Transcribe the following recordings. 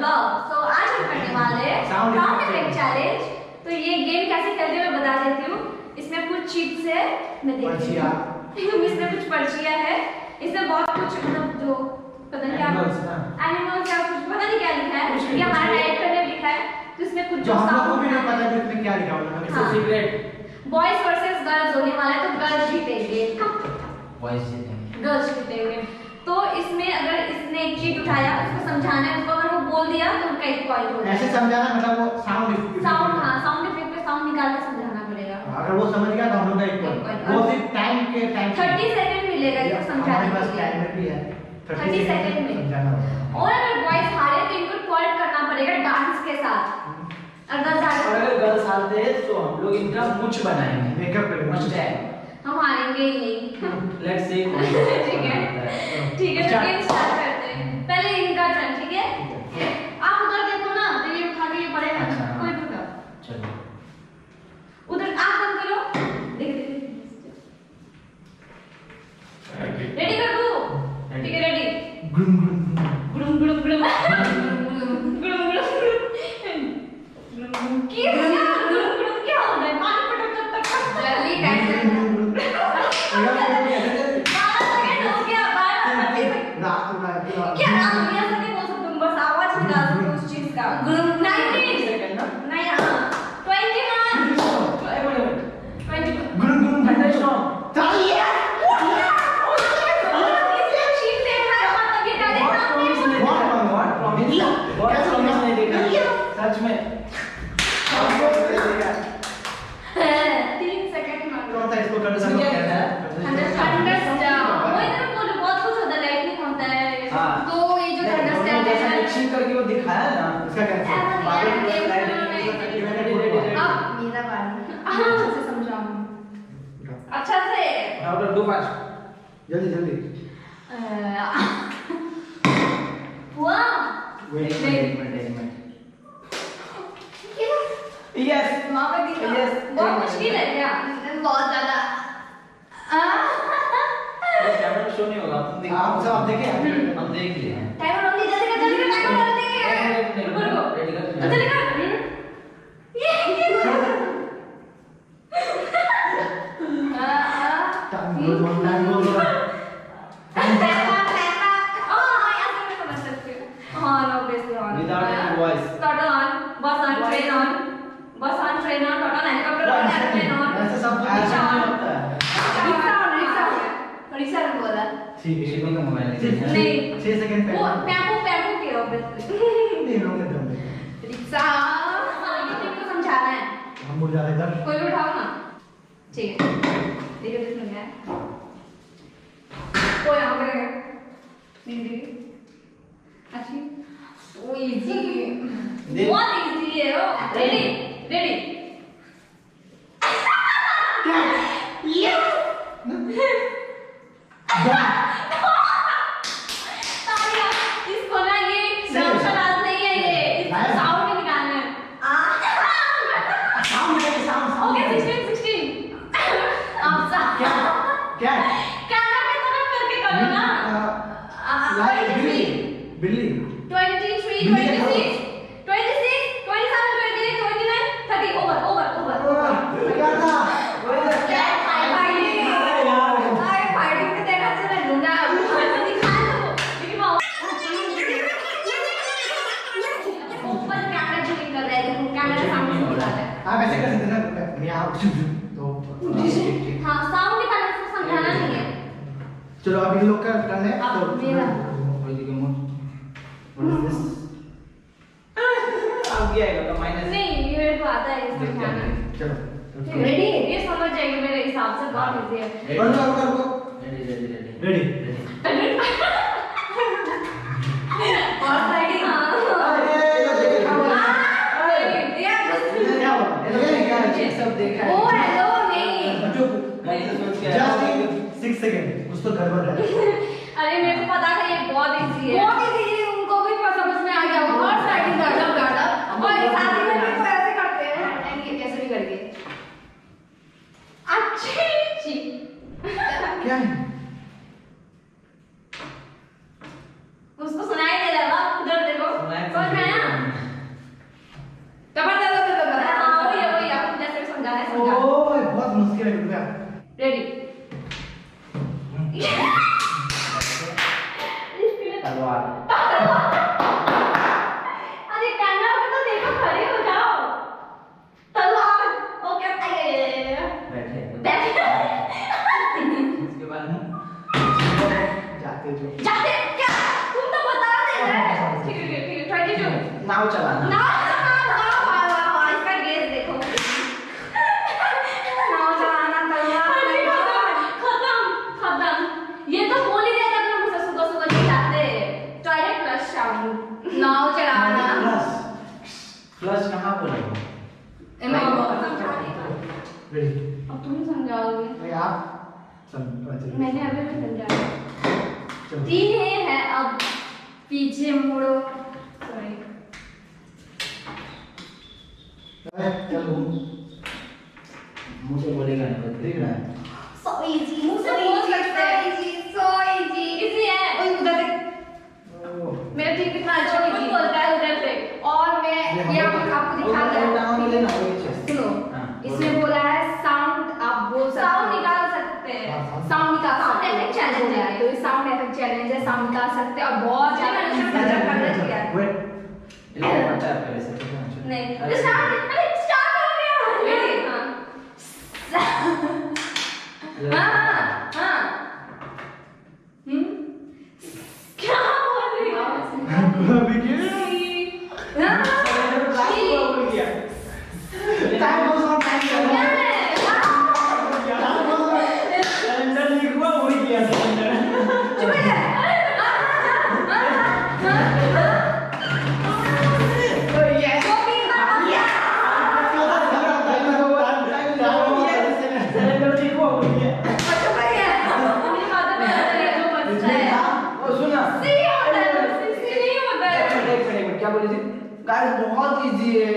Blog. तो आज हम करने वाले हैं साउंड इफेक्ट चैलेंज। तो ये गेम कैसे खेलते हैं मैं बता देती हूँ। इसमें कुछ चिप्स है, मैं देखती हूँ इसमें कुछ पर्चियां है, इसमें बहुत कुछ मतलब जो पता नहीं क्या एनिमल्स या कुछ पता नहीं क्या लिखा है, ये हमारा डायरेक्टर ने लिखा है। तो इसमें कुछ जो हमको भी नहीं पता कि इसमें क्या लिखा होगा, इसमें सीक्रेट बॉयज वर्सेस गर्ल्स होने वाला है। तो गर्ल्स जीतेंगे, बॉयज जीतेंगे, गर्ल्स जीतेंगे। तो इसमें अगर इसने एक चीज उठाया उसको समझाना है, उसको अगर वो बोल दिया तो उनका एक पॉइंट हो जाएगा। ऐसे समझाना मतलब वो साउंड साउंड इफेक्ट पे साउंड निकाल के समझाना पड़ेगा। अगर वो समझ गया तो हम लोग का एक पॉइंट। वो सिर्फ टाइम 30 सेकंड मिलेगा इसको समझाने के लिए। बस टाइमर भी है 30 सेकंड में समझाना होगा। और अगर बॉयज हारे तो इनको ट्वर्क करना पड़ेगा डांस के साथ। अगर गर्ल्स हारते हैं तो हम लोग इनका मुछ बनाएंगे, मेकअप करेंगे। हम हारेंगे ही नहीं। Let's see. ठीक है ठीक है, तो गेम स्टार्ट करते हैं। पहले इनका टर्न, ठीक है? आप उधर देखो ना, तो ये उठा के ये पड़ेगा। कोई रुका, चलो उधर आप बंद करो। देख रेडी कर दो, ठीक है? रेडी। गुम गुम गुड़ुम गुड़ुम गुड़ुम गुड़ुम गुड़ुम क्या हो रहा है? पानी पटक पटक जल्दी कैसे क्या आप ये नहीं बोल सकते, बस आवाज निकाल दो उस चीज का। 19 सेकंड ना, नहीं हां 21 22 गुम गुम ठंडा स्ट्रॉन्ग चाहिए। सच में 3 सेकंड में कौन सा इसको कर इसमें क्या कहता है? तो ये जो अंडरस्टैंड है मिक्सिंग करके वो दिखाया ना, इसका क्या है? अब मेरा बारी। अच्छे से समझाऊं, अच्छा से ऑर्डर दो फास्ट जल्दी जल्दी। वाह वेट मिनट यस मां पे दिखा। Yes, बहुत मुश्किल है क्या? बहुत ज्यादा। कैमरा शो नहीं होगा, तुम देखो। आप सब देखे हम देख लिए हैं। टाइमर ऑन जल्दी कर, जल्दी कर, टाइमर ऑन दे। रुको रेडी कर, जल्दी कर। ये time goal Without any voice. ऐसे सब ऐसा नहीं होता है। ठीक है शिवा का मोबाइल है। नहीं। 6 सेकंड वो पहले पैपू के ऑब्वियसली नहीं लोगे दम में रिक्शा ये तुमको समझाना है। हम मुड़ जा रहे इधर। कोई भी उठाओ ना, ठीक है? देखो किसने है, कोई यहाँ पे है नहीं अच्छी ओ इजी, बहुत इजी है वो। रेडी रेडी ये तालियां। इसको ना ये शब्द नहीं है, ये साउंड निकालना है। साउंड ओके 16 आप क्या कैमरा पे तरफ करके करो ना। लाइक बिल्ली 23 26 26 27 28 29 30 ओवर क्या था क्या फाइटिंग में देखा चला लूंगा दिखा दो लेकिन ऊपर कैमरा जूमिंग कर रहा है, देखो कैमरा सामने से दिखा रहा है। आप ऐसे कर सकते हैं ना यहाँ तो हां साउंड निकालने से समझाना नहीं है। चलो अब इन लोग का टर्न है। अब तो मेरा What is this? अब क्या आएगा माइनस? नहीं ये मेरे को आता है इसको समझाना। चलो रेडी, ये समझ जाएगी मेरे हिसाब से, बहुत इजी है। रुको रेडी रेडी और साइड हां सब देखा है। ओ हेलो नहीं जस्ट 6 सेकंड कुछ तो गड़बड़ है। अरे मेरे को पता था ये बहुत इजी है, बहुत इजी है, उनको भी समझ में आ गया होगा। और साइड गाड़ा और इस आदमी में भी ऐसे करते हैं, ऐसे भी करके अच्छी तलवार। अरे करना होगा तो देखो, खड़े हो जाओ। तलवार। ओके बैठे। बैठे। उसके बाद जाते जो जाते क्या? तुम तो बता दे रहे। ठीक है 22। नाव चलाना। ना इसका गेस देखो। नाव चलाना, तलवार। खत्म। ये तो बोल ही दिया था कि हम सुबह सुबह नहीं जाते। टॉयलेट फ्लश शाम। नाव चलाना। फ्लश कहाँ बोला? रेडी अब तुम समझाओगे। नहीं आप चलो मैंने अभी भी समझाया। चलो 3 है अब। पीछे मुड़ो। सॉरी। चलो मुझे बोलेगा नहीं देख रहा है So easy. मुंह से बोल सकते हैं। So easy. Easy है। ओए उधर देख। मेरा ठीक कितना अच्छा कुछ बोलता है उधर से। और मैं ये आपको दिखा दिया। सुनो, इसमें बोला है साउंड आप बोल सकते हैं। साउंड निकाल सकते हैं। साउंड निकाल सकते हैं। चैलेंज है। तो ये साउंड इफेक्ट चैलेंज है, साउंड निकाल सकते हैं और बहुत ज्यादा करना चाहिए। वेट इनको पता है पहले से कितना नहीं, स्टार्ट हो गया। रेडी? हां। हां। क्या बोल रही हो? अभी क्या टाइम बहुत सारा टाइम क्या लगा है? कैलेंडर लिखवा उड़ गया कैलेंडर चुप है। कैलेंडर लिखवा उड़ गया क्या बोली थी? गाइस बहुत इजी है।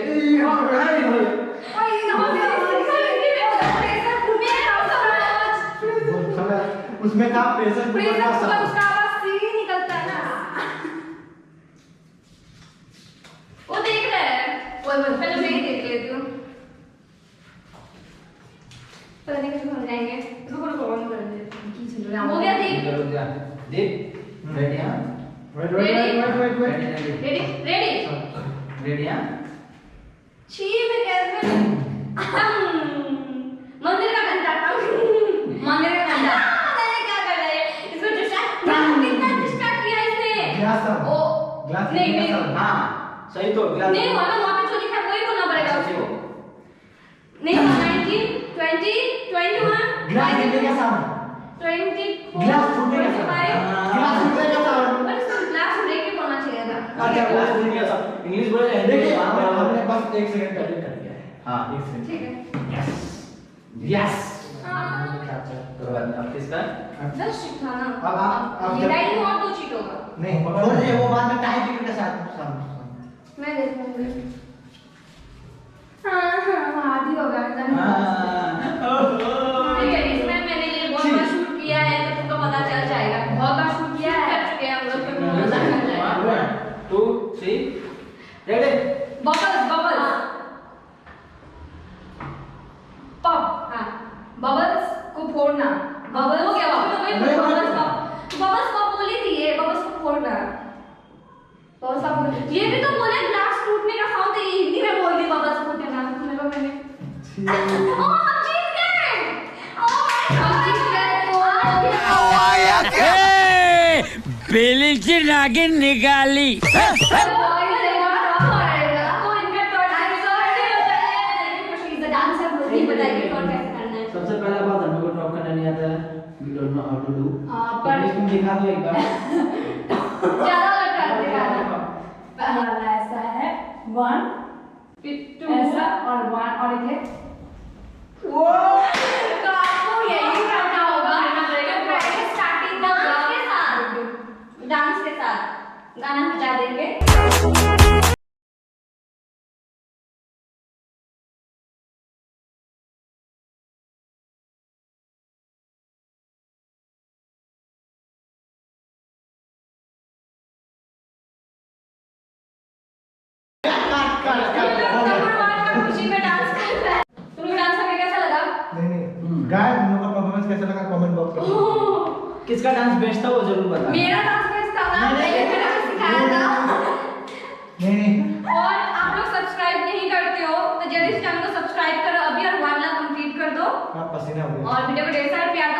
उसमें का प्रेशर उसका आवाज सीधी निकलता है ना। वो देख रहा है। पहले मैं ही देख लेती हूँ। पता नहीं कैसे समझाएंगे। रुको ऑन कर दे। हो गया देख। देख रेडी हां वेट रेडी? रेडी हां छी में कैसे मंदिर का घंटा मंदिर का घंटा मैंने क्या कर रहे हैं इसको कितना डिस्ट्रैक्ट किया इसने ग्लास ओ ग्लास नहीं हां सही तो नहीं हुआ ना वहां पे जो लिखा है वही बोलना पड़ेगा उसको नहीं 19 20 21 ग्लास गिरने का साउंड 24 ग्लास टूटने का साउंड ग्लास टूटने का साउंड पर इसको ग्लास ब्रेक के बोलना चाहिए था अच्छा क्लास में क्या सब इंग्लिश बोले देखिए हमने बस 1 सेकंड पहले कर दिया है हां 1 सेकंड ठीक है यस यस तो अब किसका 10 चीट था ना अब आप ये डाइनिंग और 2 चीट होगा नहीं छोड़ दे वो बाद में टाइप के साथ मैं देखूंगी हाँ वहाँ भी होगा ठीक है इसमें मैंने ये बहुत बार शूट किया है तो तुमको पता चल जाएगा बहुत बार शूट किया है कर चुके हैं हम लोग तो मजा कर जाएगा 1 2 3 रेडी बबल्स पॉप हाँ बबल्स को फोड़ना बबल्स हो गया बबल्स पॉप बोली थी ये बबल्स को फोड़ना ये भी तो बोले ग्लास टूटने का साउंड है हिंदी में बोल दी बबल्स फूटने का मैंने ओ हम जीत गए ओ माय गॉड बेली की नागिन निकाली सबसे पहला बात हमको को ड्रॉप करना नहीं आता है we don't know how to do पर तुम दिखा दो एक बार ज्यादा लगता है पहला ऐसा है 1 ऐसा और 1 और एक है वो तो आपको यही करना होगा पहले स्टार्टिंग डांस के साथ गाना बजा देंगे खुशी में डांस कर रहा है तुमको डांस करके कैसा लगा नहीं गाइस तुम लोग का परफॉर्मेंस कैसा लगा कमेंट बॉक्स में किसका डांस बेस्ट था वो जरूर बताना मेरा डांस बेस्ट था ना सब्सक्राइब करो अभी और 1 लाख कंप्लीट कर दो हाँ, पसीना हो गया। और वीडियो को ढेर सारा प्यार